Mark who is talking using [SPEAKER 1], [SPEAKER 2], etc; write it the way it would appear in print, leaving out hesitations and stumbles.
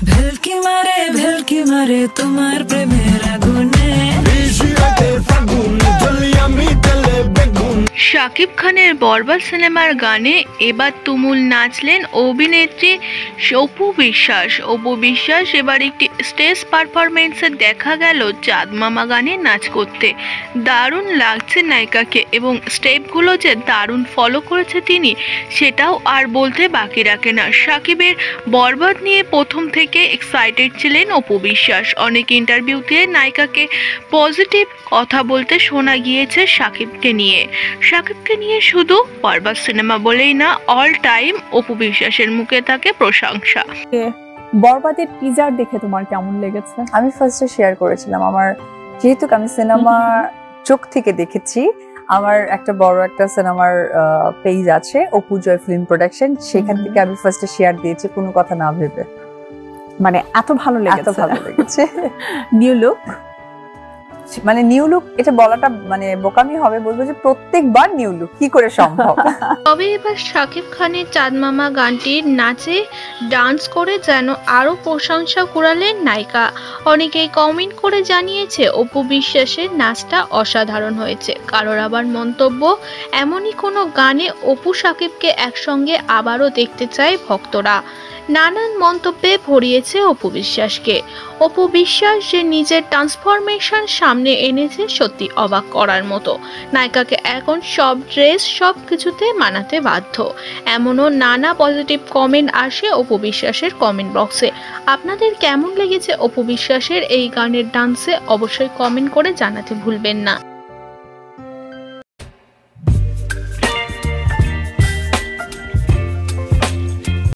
[SPEAKER 1] ভেলকি মারে তোমার প্রেমের আগুনে।
[SPEAKER 2] শাকিব খানের বরবাদ সিনেমার গানে এবার তুমুল নাচলেন অভিনেত্রী অপু বিশ্বাস। অপু বিশ্বাস এবার একটি স্টেজ পারফরমেন্সে দেখা গেল চাঁদ মামা গানে নাচ করতে। দারুণ লাগছে নায়িকাকে এবং স্টেপগুলো যে দারুণ ফলো করেছে তিনি, সেটাও আর বলতে বাকি রাখে না। শাকিবের বরবাদ নিয়ে প্রথম থেকে এক্সাইটেড ছিলেন অপু বিশ্বাস। অনেক ইন্টারভিউতে নায়িকাকে পজিটিভ কথা বলতে শোনা গিয়েছে শাকিবকে নিয়ে। শাকিবকে নিয়ে শুধু বরবাদ সিনেমা বলেই না, অল টাইম অপু বিশ্বাসের মুখে থাকে প্রশংসা।
[SPEAKER 3] বরবাদের টিজার দেখে তোমার কেমন লেগেছে?
[SPEAKER 4] আমি ফার্স্টে শেয়ার করেছিলাম আমার, যেহেতু আমি সিনেমা চোখ থেকে দেখেছি, আমার একটা বড় একটা সিনেমার পেজ আছে অপু জয় ফিল্ম প্রোডাকশন, সেখান থেকে আমি ফার্স্টে শেয়ার দিয়েছি কোনো কথা না ভেবে।
[SPEAKER 3] মানে এত ভালো
[SPEAKER 4] লেগেছে।
[SPEAKER 3] নিউ লুক,
[SPEAKER 4] মানে নিউ লুক এটা বলাটা মানে বোকামি হবে, বলবো যে প্রত্যেকবার নিউ লুক কি করে সম্ভব।
[SPEAKER 2] তবে এবার শাকিব খানের চাঁদ মামা গানটির নাচে ডান্স করে যেন আরো প্রশংসা কুড়ালেন নায়িকা। অনেকেই কমেন্ট করে জানিয়েছে অপু বিশ্বাসের নাচটা অসাধারণ হয়েছে। কারোর আবার মন্তব্য, এমনই কোনো গানে অপু শাকিবকে একসঙ্গে আবারও দেখতে চায় ভক্তরা। নানান মন্তব্যে ভরিয়েছে অপু বিশ্বাসকে। অপু বিশ্বাস যে নিজের ট্রান্সফরমেশন সামনে এনেছে সত্যি অবাক করার মতো। নায়িকাকে এখন সব ড্রেস সব কিছুতে মানাতে বাধ্য, এমনও নানা পজিটিভ কমেন্ট আসে অপু বিশ্বাসের কমেন্ট বক্সে। আপনাদের কেমন লেগেছে অপু বিশ্বাসের এই গানের ডান্সে? অবশ্যই কমেন্ট করে জানাতে ভুলবেন না।